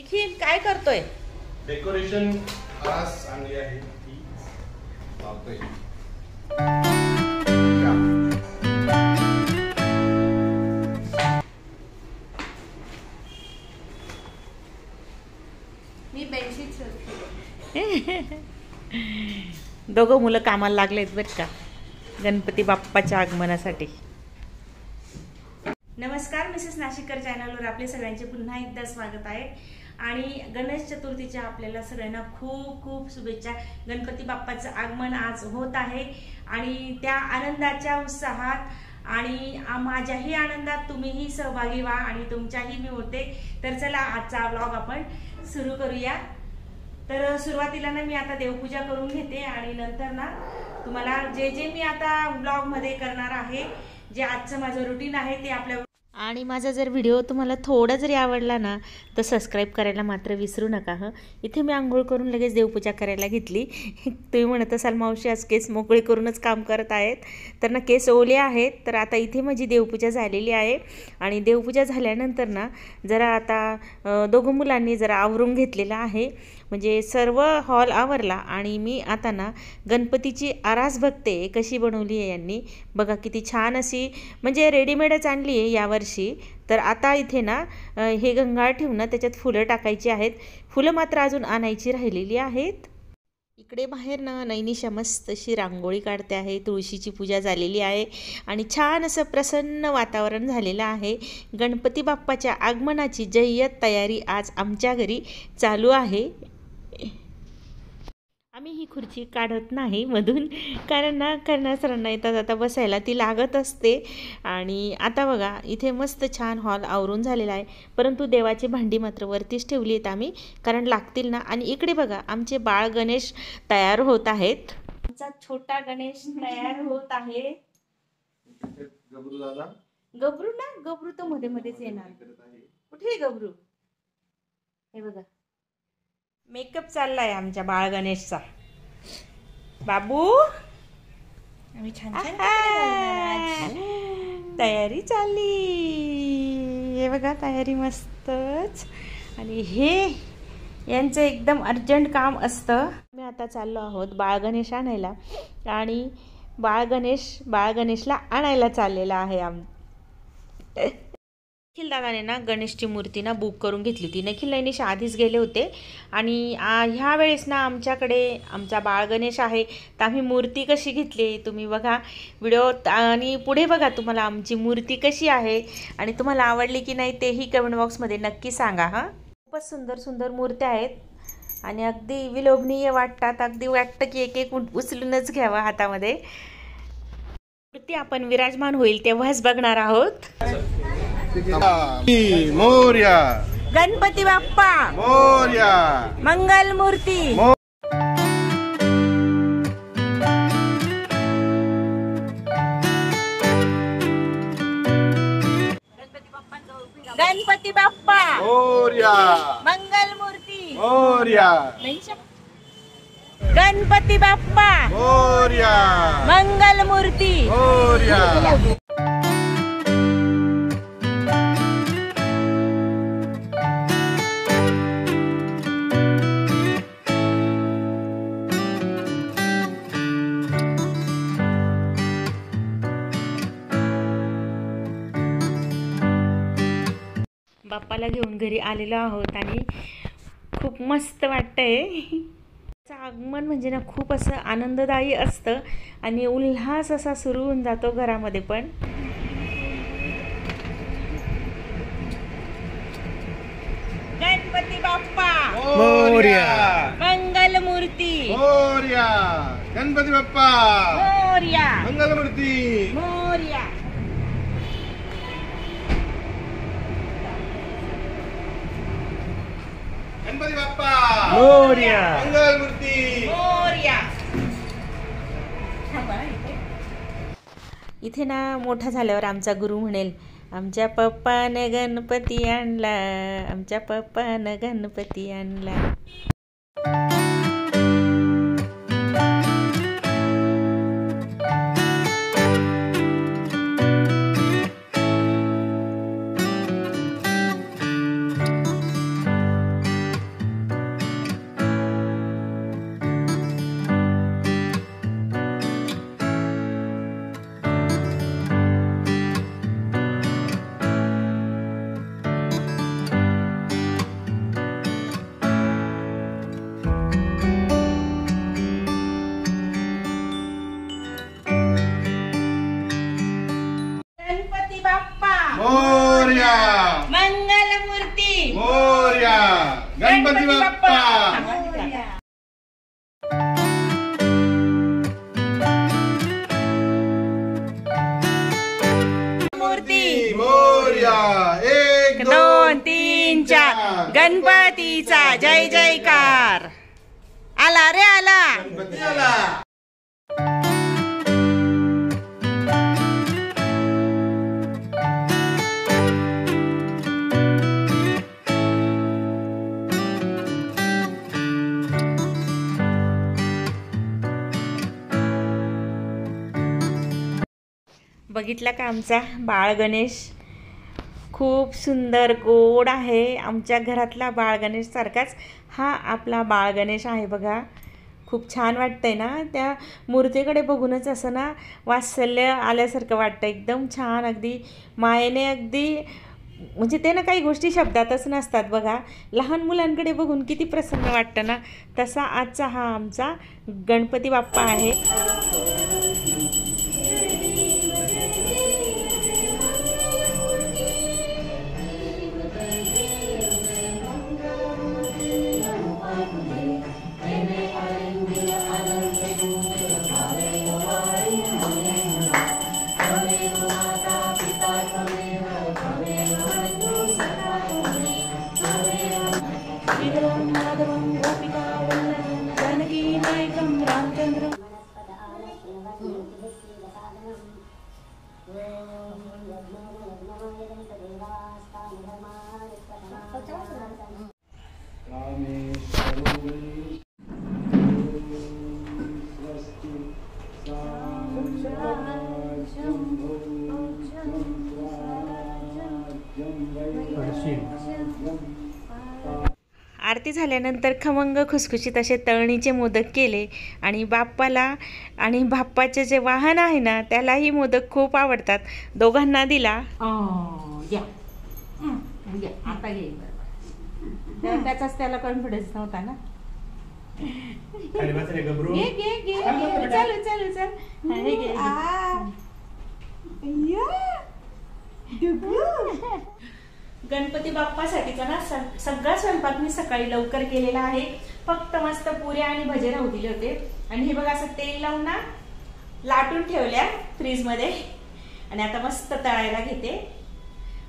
निखिल काय करतोय? डेकोरेशन आरास आणली आहे ती लावतोय. मी बेडशीट दोघं मुलं कामाला लागलेत बरं का गणपती बाप्पाच्या आगमनासाठी. नमस्कार, मिसेस नाशिककर चॅनलवर आपले सगळ्यांचे पुन्हा एकदा स्वागत आहे. आणि गणेश चतुर्थीच्या आपल्याला सगळ्यांना खूप खूप शुभेच्छा. गणपती बाप्पाचं आगमन आज होत आहे आणि त्या आनंदाच्या उत्साहात आणि माझ्याही आनंदात तुम्हीही सहभागी व्हा आणि तुमच्याही मी होते. तर चला आजचा व्लॉग आपण सुरू करूया. तर सुरुवातीला ना मी आता देवपूजा करून घेते आणि नंतर ना तुम्हाला जे जे मी आता व्लॉग मध्ये करणार आहे, जे आजचं माझं रुटीन आहे ते आपल्या. आणि माझा जर व्हिडिओ तुम्हाला थोडा जरी आवडला ना तर सबस्क्राईब करायला मात्र विसरू नका हं. इथे मी आंघोळ करून लगेच देवपूजा करायला घेतली. तुम्ही म्हणत असाल मावशी आज केस मोकळे करूनच काम करत आहेत, तर ना केस ओले आहेत. तर आता इथे माझी देवपूजा झालेली आहे आणि देवपूजा झाल्यानंतर ना जरा आता दोघं मुलांनी जरा आवरून घेतलेलं आहे, म्हणजे सर्व हॉल आवरला आणि मी आता ना गणपतीची आरास बघते कशी बनवली आहे यांनी. बघा किती छान अशी, म्हणजे रेडीमेडच आणली आहे यावर्षी. तर आता इथे ना हे गंगाळ ठेवून ना त्याच्यात फुलं टाकायची आहेत. फुलं मात्र अजून आणायची राहिलेली आहेत. इकडे बाहेर ना नैनिशा मस्त अशी रांगोळी काढते आहे. तुळशीची पूजा झालेली आहे आणि छान असं प्रसन्न वातावरण झालेलं आहे. गणपती बाप्पाच्या आगमनाची जय्यत तयारी आज आमच्या घरी चालू आहे. आम्ही ही खुर्ची काढत नाही मधून, कारण ना सरांना येता जाता बसायला ती लागत असते. आणि आता बघा इथे मस्त छान हॉल आवरून झालेला आहे, परंतु देवाची भांडी मात्र वरतीच ठेवली आहेत आम्ही, कारण लागतील ना. आणि इकडे बघा आमचे बाळ गणेश तयार होत आहेत. आमचा छोटा गणेश तयार होत आहे. गबरू दादा, गबरू ना, गबरू तर मध्ये मध्येच येणार. कुठे गबरू? हे बघा मेकअप चाललाय आमच्या बाळ गणेशचा. बाबू आम्ही छान तयारी चालली. हे बघा तयारी मस्तच. आणि हे यांचं एकदम अर्जंट काम असतं. मी आता चाललो आहोत बाळ गणेश आणायला आणि बाळ गणेशला आणायला चाललेला आहे. निखिल दादाने ना गणेशची मूर्ती ना बुक करून घेतली होती. निखिल नैनिशा आधीच गेले होते आणि ह्या वेळेस ना आमच्याकडे आमचा बाळ गणेश आहे, तर आम्ही मूर्ती कशी घेतली तुम्ही बघा व्हिडिओ. आणि पुढे बघा तुम्हाला आमची मूर्ती कशी आहे आणि तुम्हाला आवडली की नाही तेही कमेंट बॉक्समध्ये नक्की सांगा. हां, खूपच सुंदर सुंदर मूर्त्या आहेत आणि अगदी विलोभनीय वाटतात. अगदी वाटतं की एक एक उचलूनच घ्यावा हातामध्ये. मूर्ती आपण विराजमान होईल तेव्हाच बघणार आहोत. मोरया गणपती बाप्पा मोरया, मंगल मूर्ती. गणपती बाप्पा मोरया, मंगल मूर्ती. मोरया, गणपती बाप्पा मोरया, मंगल मूर्ती. मोरया. बाप्पाला घेऊन घरी आलेलो आहोत आणि खूप मस्त वाटतंय. आगमन म्हणजे ना खूप असं आनंददायी असतं आणि उल्हास असा सुरू होऊन जातो घरामध्ये पण. गणपती बाप्पा मोरया, मंगल मूर्ती. मोरया, गणपती बाप्पा मोरया, मंगल मूर्ती. मोरया. गणपती बाप्पा मोरया, मंगल मूर्ती. मोरया. इथे ना मोठा झाल्यावर आमचा गुरु म्हणेल, आमच्या पप्पाने गणपती आणला, आमच्या पप्पाने गणपती आणला. गणपती बाप्पा मूर्ती मोरया. 1 2 3 4 गणपतीचा जय जयकार. आला रे आला. गणपती आला. बघितला का आमचा बाळ गणेश? खूप सुंदर गोड आहे. आमच्या घरातला बाळ गणेश सारखाच हा आपला बाळ गणेश आहे बघा. खूप छान वाटतंय ना, त्या मूर्तीकडे बघूनच असं ना वात्सल्य आल्यासारखं वाटतं. एकदम छान, अगदी मायेने, अगदी म्हणजे ते ना काही गोष्टी शब्दातच नसतात बघा. लहान मुलांकडे बघून किती प्रसन्न वाटतं ना, तसा आजचा हा आमचा गणपती बाप्पा आहे. आरती झाल्यानंतर खमंग खुसखुशीत असे तळणीचे मोदक केले आणि बाप्पाला आणि बाप्पाचे जे वाहन आहे ना त्यालाही मोदक खूप आवडतात. दोघांना दिला. आता घेईल त्याचाच त्याला कॉन्फिडन्स नव्हता ना. गणपती बाप्पासाठीचा ना सगळा स्वयंपाक मी सकाळी लवकर केलेला आहे. फक्त मस्त पुऱ्या आणि भजे राहू दिले होते. आणि हे बघा असं तेल लावून ना लाटून ठेवल्या फ्रीज मध्ये. आणि आता मस्त तळायला घेते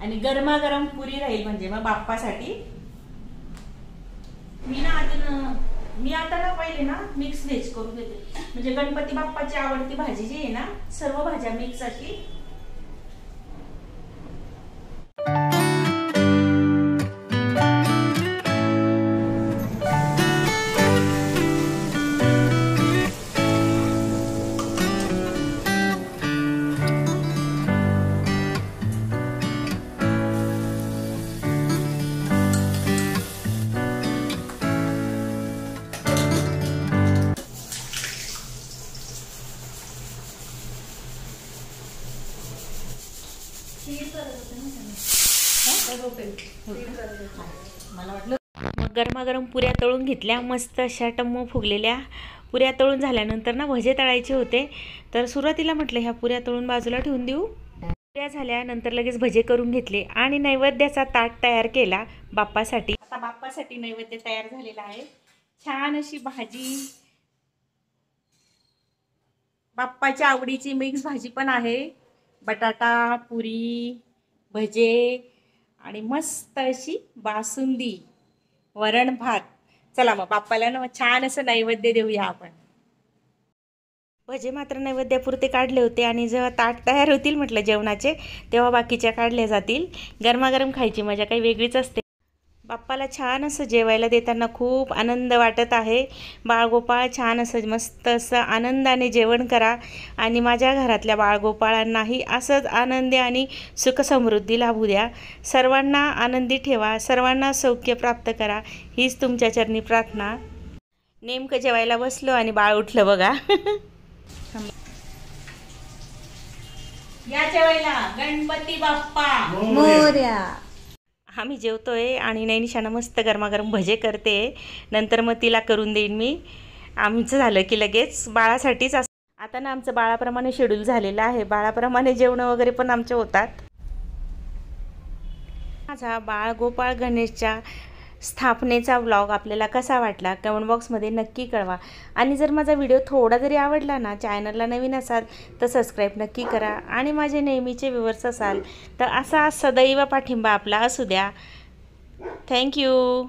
आणि गरमागरम पुरी राहील म्हणजे मग बाप्पासाठी. मी आता ना पहिले ना मिक्स व्हेज करून घेते. म्हणजे गणपती बाप्पाची आवडती भाजी जी आहे ना, सर्व भाज्या मिक्स अशी. मग गरमागरम पुऱ्या तळून घेतल्या. मस्त अशा टम्म फुगलेल्या पुऱ्या तळून झाल्यानंतर ना भजे तळायचे होते. तर सुरुवातीला म्हटलं ह्या पुऱ्या तळून बाजूला ठेवून देऊ. पुऱ्या झाल्यानंतर लगेच भजे करून घेतले आणि नैवेद्याचा ताट तयार केला बाप्पासाठी. आता बाप्पासाठी नैवेद्य तयार झालेला आहे. छान अशी भाजी, बाप्पाच्या आवडीची मिक्स भाजी पण आहे. बटाटा, पुरी, भजे आणि मस्त अशी बासुंदी, वरण भात. चला मग बाप्पाला ना छान असं नैवेद्य देऊया आपण. भजे मात्र नैवेद्यापुरते काढले होते आणि जेव्हा ताट तयार होतील म्हटलं जेवणाचे तेव्हा बाकीच्या काढल्या जातील. गरमागरम खायची मजा काही वेगळीच असते. बाप्पाला छान असं जेवायला देताना खूप आनंद वाटत आहे. बाळगोपाळ छान असं मस्त असं आनंदाने जेवण करा आणि माझ्या घरातल्या बाळगोपाळांनाही असंच आनंदी आणि सुखसमृद्धी लाभू द्या. सर्वांना आनंदी ठेवा, सर्वांना सौख्य प्राप्त करा, हीच तुमच्या चरणी प्रार्थना. नेमकं जेवायला बसलो आणि बाळ उठलं बघा. या जेवायला गणपती बाप्पा मोरया. आम्ही जेवतोय आणि नैनिशानं मस्त गरमागरम भजे करते. नंतर मग तिला करून देईन मी. आमचं झालं की लगेच बाळासाठीच आता ना आमचं बाळाप्रमाणे शेड्यूल झालेलं आहे. बाळाप्रमाणे जेवणं वगैरे पण आमचे होतात. माझा बाळ गोपाळ गणेशच्या स्थापनेचा व्लॉग आपल्याला कसा वाटला कमेंट बॉक्समध्ये नक्की कळवा. आणि जर माझा व्हिडिओ थोडा जरी आवडला ना, चॅनलला नवीन असाल तर सबस्क्राईब नक्की करा. आणि माझे नेहमीचे व्ह्यूअर्स असाल तर असा सदैव पाठिंबा आपला असू द्या. थँक्यू.